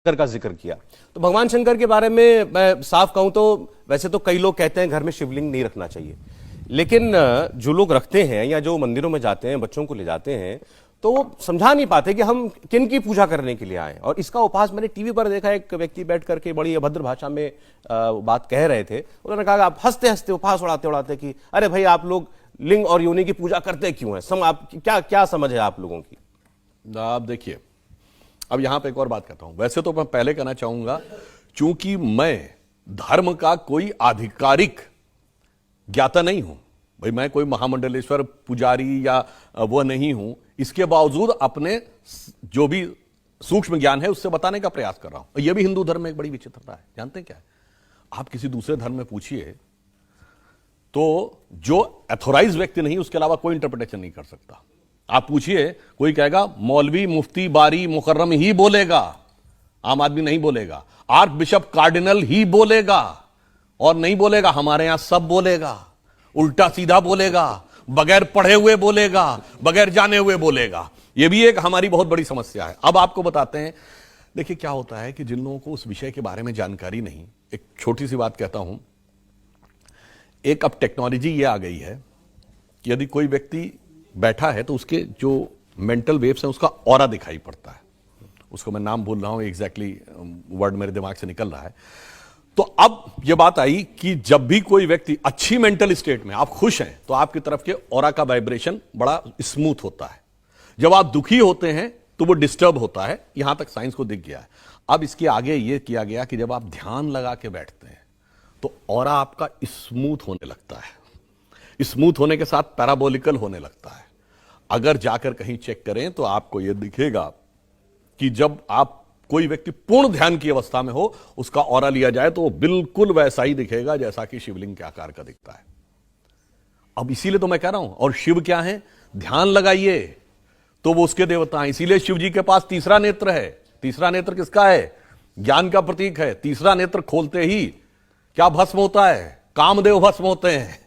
शंकर का जिक्र किया। तो भगवान शंकर के बारे में मैं साफ कहूं तो वैसे तो कई लोग कहते हैं घर में शिवलिंग नहीं रखना चाहिए, लेकिन जो लोग रखते हैं या जो मंदिरों में जाते हैं, बच्चों को ले जाते हैं, तो वो समझा नहीं पाते कि हम किन की पूजा करने के लिए आए। और इसका उपहास मैंने टीवी पर देखा, एक व्यक्ति बैठ करके बड़ी अभद्र भाषा में बात कह रहे थे। उन्होंने कहा आप हंसते हंसते उपहास उड़ाते उड़ाते कि अरे भाई आप लोग लिंग और योनि की पूजा करते क्यों हैं, आप क्या क्या समझ है आप लोगों की। आप देखिए, अब यहां पे एक और बात करता हूं। वैसे तो मैं पहले कहना चाहूंगा, चूंकि मैं धर्म का कोई आधिकारिक ज्ञाता नहीं हूं, भाई मैं कोई महामंडलेश्वर पुजारी या वो नहीं हूं, इसके बावजूद अपने जो भी सूक्ष्म ज्ञान है उससे बताने का प्रयास कर रहा हूं। यह भी हिंदू धर्म में एक बड़ी विचित्रता है। जानते हैं क्या है? आप किसी दूसरे धर्म में पूछिए तो जो अथोराइज व्यक्ति नहीं उसके अलावा कोई इंटरप्रिटेशन नहीं कर सकता। आप पूछिए, कोई कहेगा मौलवी मुफ्ती बारी मुकर्रम ही बोलेगा, आम आदमी नहीं बोलेगा। आर्क बिशप कार्डिनल ही बोलेगा, और नहीं बोलेगा हमारे यहां सब बोलेगा, उल्टा सीधा बोलेगा, बगैर पढ़े हुए बोलेगा, बगैर जाने हुए बोलेगा। यह भी एक हमारी बहुत बड़ी समस्या है। अब आपको बताते हैं, देखिए क्या होता है कि जिन लोगों को उस विषय के बारे में जानकारी नहीं, एक छोटी सी बात कहता हूं। एक अब टेक्नोलॉजी यह आ गई है, यदि कोई व्यक्ति बैठा है तो उसके जो मेंटल वेव्स हैं उसका ऑरा दिखाई पड़ता है। उसको मैं नाम भूल रहा हूं, एग्जैक्टली वर्ड मेरे दिमाग से निकल रहा है। तो अब यह बात आई कि जब भी कोई व्यक्ति अच्छी मेंटल स्टेट में, आप खुश हैं, तो आपकी तरफ के ऑरा का वाइब्रेशन बड़ा स्मूथ होता है। जब आप दुखी होते हैं तो वो डिस्टर्ब होता है। यहां तक साइंस को दिख गया है। अब इसके आगे यह किया गया कि जब आप ध्यान लगा के बैठते हैं तो ऑरा आपका स्मूथ होने लगता है। स्मूथ होने के साथ पैराबोलिकल होने लगता है। अगर जाकर कहीं चेक करें तो आपको यह दिखेगा कि जब आप कोई व्यक्ति पूर्ण ध्यान की अवस्था में हो, उसका ऑरा लिया जाए तो वो बिल्कुल वैसा ही दिखेगा जैसा कि शिवलिंग के आकार का दिखता है। अब इसीलिए तो मैं कह रहा हूं, और शिव क्या है, ध्यान लगाइए तो वो उसके देवता हैं। इसीलिए शिव जी के पास तीसरा नेत्र है। तीसरा नेत्र किसका है? ज्ञान का प्रतीक है। तीसरा नेत्र खोलते ही क्या भस्म होता है? कामदेव भस्म होते हैं।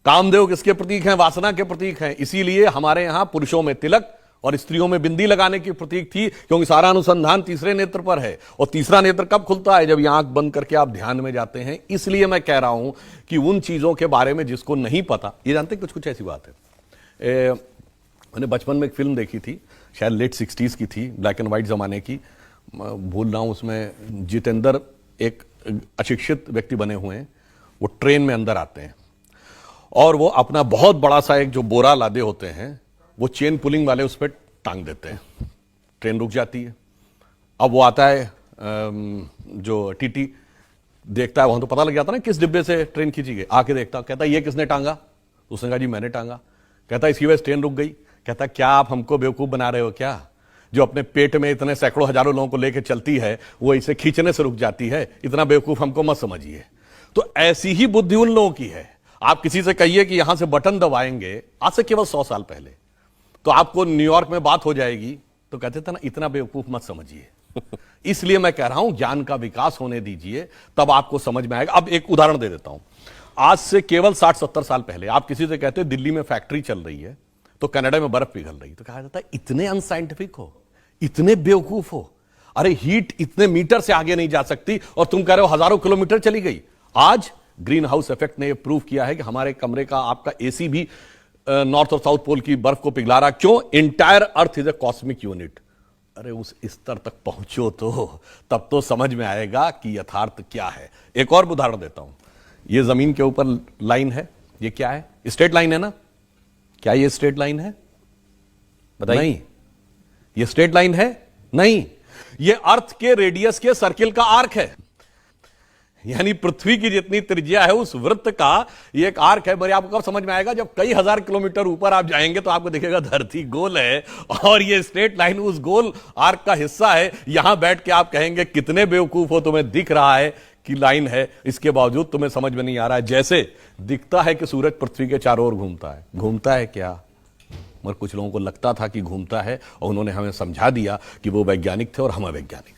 कामदेव किसके प्रतीक हैं? वासना के प्रतीक हैं। इसीलिए हमारे यहां पुरुषों में तिलक और स्त्रियों में बिंदी लगाने की प्रतीक थी, क्योंकि सारा अनुसंधान तीसरे नेत्र पर है। और तीसरा नेत्र कब खुलता है? जब आंख बंद करके आप ध्यान में जाते हैं। इसलिए मैं कह रहा हूं कि उन चीजों के बारे में जिसको नहीं पता, ये जानते कुछ कुछ ऐसी बात है। मैंने बचपन में एक फिल्म देखी थी, शायद लेट 60s की थी, ब्लैक एंड व्हाइट जमाने की, भूल रहा हूं। उसमें जितेंद्र एक अशिक्षित व्यक्ति बने हुए हैं। वो ट्रेन में अंदर आते हैं और वो अपना बहुत बड़ा सा एक जो बोरा लादे होते हैं, वो चेन पुलिंग वाले उस पर टांग देते हैं। ट्रेन रुक जाती है। अब वो आता है, जो टीटी देखता है, वहां तो पता लग जाता है ना किस डिब्बे से ट्रेन खींची गई। आके देखता, कहता ये किसने टांगा? उसने कहा जी मैंने टांगा। कहता इसकी वजह से ट्रेन रुक गई। कहता क्या आप हमको बेवकूफ बना रहे हो क्या? जो अपने पेट में इतने सैकड़ों हजारों लोगों को लेकर चलती है, वो इसे खींचने से रुक जाती है। इतना बेवकूफ हमको मत समझिए। तो ऐसी ही बुद्धि उन लोगों की है। आप किसी से कहिए कि यहां से बटन दबाएंगे, आज से केवल 100 साल पहले, तो आपको न्यूयॉर्क में बात हो जाएगी, तो कहते थे ना इतना बेवकूफ मत समझिए। इसलिए मैं कह रहा हूं ज्ञान का विकास होने दीजिए, तब आपको समझ में आएगा। अब एक उदाहरण दे देता हूं। आज से केवल 60-70 साल पहले आप किसी से कहते दिल्ली में फैक्ट्री चल रही है तो कनाडा में बर्फ पिघल रही, तो कहा जाता है इतने अनसाइंटिफिक हो, इतने बेवकूफ हो। अरे हीट इतने मीटर से आगे नहीं जा सकती और तुम कह रहे हो हजारों किलोमीटर चली गई। आज ग्रीन हाउस इफेक्ट ने यह प्रूव किया है कि हमारे कमरे का आपका एसी भी नॉर्थ और साउथ पोल की बर्फ को पिघला रहा। क्यों? Entire earth is a cosmic unit. अरे उस स्तर तक पहुंचो तो तब तो समझ में आएगा कि यथार्थ क्या है। एक और उदाहरण देता हूं। ये जमीन के ऊपर लाइन है, ये क्या है? स्ट्रेट लाइन है ना? क्या ये स्ट्रेट लाइन है? बताइए। नहीं, ये स्ट्रेट लाइन है नहीं, ये अर्थ के रेडियस के सर्किल का आर्क है। यानी पृथ्वी की जितनी त्रिज्या है उस वृत्त का ये एक आर्क है। मेरे आपको कब समझ में आएगा? जब कई हजार किलोमीटर ऊपर आप जाएंगे तो आपको दिखेगा धरती गोल है और ये स्ट्रेट लाइन उस गोल आर्क का हिस्सा है। यहां बैठ के आप कहेंगे कितने बेवकूफ हो, तुम्हें दिख रहा है कि लाइन है, इसके बावजूद तुम्हें समझ में नहीं आ रहा है। जैसे दिखता है कि सूरज पृथ्वी के चारों ओर घूमता है। घूमता है क्या? मगर कुछ लोगों को लगता था कि घूमता है और उन्होंने हमें समझा दिया कि वो वैज्ञानिक थे और हम अवैज्ञानिक।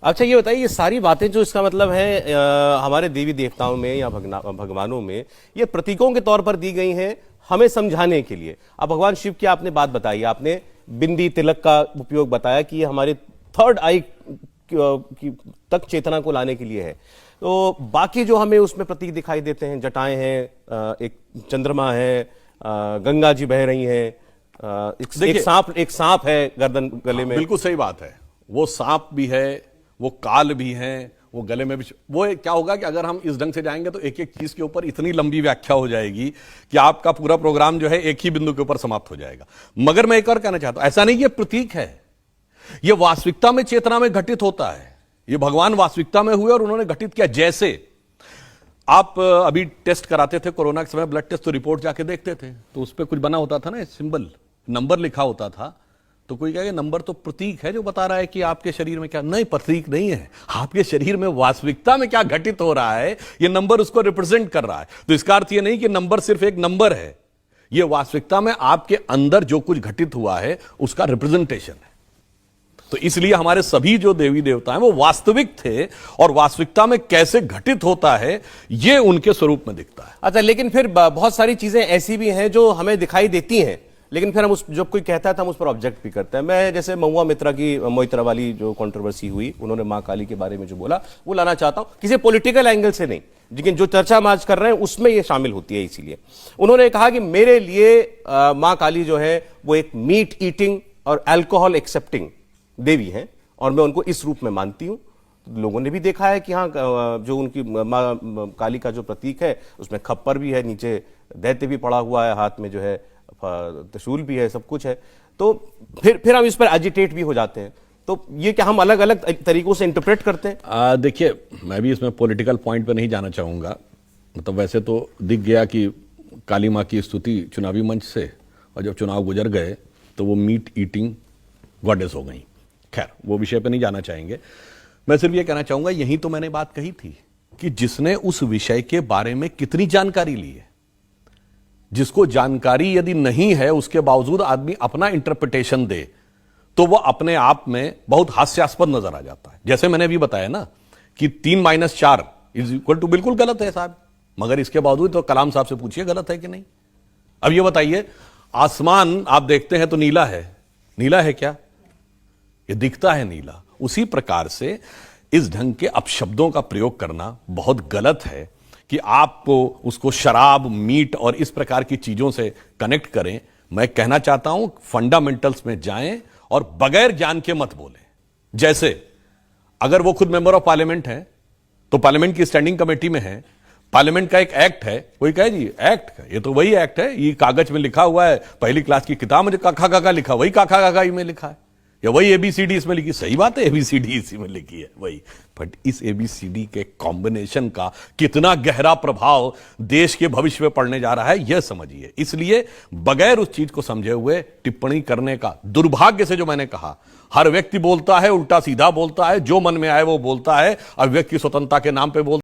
अच्छा ये बताइए, ये सारी बातें जो इसका मतलब है हमारे देवी देवताओं में या भगवानों में, ये प्रतीकों के तौर पर दी गई हैं हमें समझाने के लिए। अब भगवान शिव की आपने बात बताई, आपने बिंदी तिलक का उपयोग बताया कि ये हमारे थर्ड आई तक चेतना को लाने के लिए है। तो बाकी जो हमें उसमें प्रतीक दिखाई देते हैं, जटाएं हैं, एक चंद्रमा है, गंगा जी बह रही हैं, एक सांप है गर्दन गले में। बिल्कुल सही बात है, वो सांप भी है, वो काल भी है, वो गले में भी। वो क्या होगा कि अगर हम इस ढंग से जाएंगे तो एक एक चीज के ऊपर इतनी लंबी व्याख्या हो जाएगी कि आपका पूरा प्रोग्राम जो है एक ही बिंदु के ऊपर समाप्त हो जाएगा। मगर मैं एक और कहना चाहता हूं, ऐसा नहीं ये प्रतीक है, ये वास्तविकता में चेतना में घटित होता है। ये भगवान वास्तविकता में हुए और उन्होंने घटित किया। जैसे आप अभी टेस्ट कराते थे कोरोना के समय, ब्लड टेस्ट, तो रिपोर्ट जाके देखते थे तो उस पर कुछ बना होता था ना, सिंबल, नंबर लिखा होता था। तो कोई कहेगा नंबर तो प्रतीक है जो बता रहा है कि आपके शरीर में क्या। नहीं, प्रतीक नहीं है, आपके शरीर में वास्तविकता में क्या घटित हो रहा है ये नंबर उसको रिप्रेजेंट कर रहा है। तो इसका अर्थ ये नहीं कि नंबर सिर्फ एक नंबर है, ये वास्तविकता में आपके अंदर जो कुछ घटित हुआ है उसका रिप्रेजेंटेशन है। तो इसलिए हमारे सभी जो देवी देवता हैं वो वास्तविक थे, और वास्तविकता में कैसे घटित होता है ये उनके स्वरूप में दिखता है। अच्छा, लेकिन फिर बहुत सारी चीजें ऐसी भी हैं जो हमें दिखाई देती हैं, लेकिन फिर हम उस, जब कोई कहता है तो हम उस पर ऑब्जेक्ट भी करते हैं। मैं जैसे महुआ मित्रा की मोइत्रा वाली जो कंट्रोवर्सी हुई, उन्होंने मां काली के बारे में जो बोला वो लाना चाहता हूं, किसी पॉलिटिकल एंगल से नहीं, लेकिन जो चर्चा हम आज कर रहे हैं उसमें ये शामिल होती है। इसीलिए उन्होंने कहा कि मेरे लिए मां काली जो है वो एक मीट ईटिंग और अल्कोहल एक्सेप्टिंग देवी हैं, और मैं उनको इस रूप में मानती हूं। लोगों ने भी देखा है कि हाँ, जो उनकी मां काली का जो प्रतीक है उसमें खप्पर भी है, नीचे दैत्य भी पड़ा हुआ है, हाथ में जो है त्रिशूल भी है, सब कुछ है। तो फिर हम इस पर एजिटेट भी हो जाते हैं। तो ये क्या हम अलग अलग तरीकों से इंटरप्रेट करते हैं? देखिए, मैं भी इसमें पॉलिटिकल पॉइंट पे नहीं जाना चाहूंगा। मतलब वैसे तो दिख गया कि काली माँ की स्तुति चुनावी मंच से, और जब चुनाव गुजर गए तो वो मीट ईटिंग गॉडेस हो गई। खैर, वो विषय पे नहीं जाना चाहेंगे। मैं सिर्फ ये कहना चाहूंगा, यही तो मैंने बात कही थी कि जिसने उस विषय के बारे में कितनी जानकारी ली है, जिसको जानकारी यदि नहीं है उसके बावजूद आदमी अपना इंटरप्रिटेशन दे तो वह अपने आप में बहुत हास्यास्पद नजर आ जाता है। जैसे मैंने अभी बताया ना कि 3 - 4 = बिल्कुल गलत है साहब, मगर इसके बावजूद तो कलाम साहब से पूछिए गलत है कि नहीं। अब ये बताइए, आसमान आप देखते हैं तो नीला है, नीला है क्या? ये दिखता है नीला। उसी प्रकार से इस ढंग के अपशब्दों का प्रयोग करना बहुत गलत है कि आपको उसको शराब, मीट और इस प्रकार की चीजों से कनेक्ट करें। मैं कहना चाहता हूं फंडामेंटल्स में जाएं और बगैर ज्ञान के मत बोलें। जैसे अगर वो खुद मेंबर ऑफ पार्लियामेंट है तो पार्लियामेंट की स्टैंडिंग कमेटी में है, पार्लियामेंट का एक एक्ट है, कोई कहे जी एक्ट, ये तो वही एक्ट है, ये कागज में लिखा हुआ है, पहली क्लास की किताब में काखा काका लिखा, वही काखा काका में लिखा है, या वही ABCD इसमें लिखी। सही बात है, ABCD इसी में लिखी है वही, बट इस ABCD के कॉम्बिनेशन का कितना गहरा प्रभाव देश के भविष्य में पड़ने जा रहा है यह समझिए। इसलिए बगैर उस चीज को समझे हुए टिप्पणी करने का, दुर्भाग्य से जो मैंने कहा, हर व्यक्ति बोलता है, उल्टा सीधा बोलता है, जो मन में आए वो बोलता है, अभिव्यक्ति स्वतंत्रता के नाम पे बोलता है।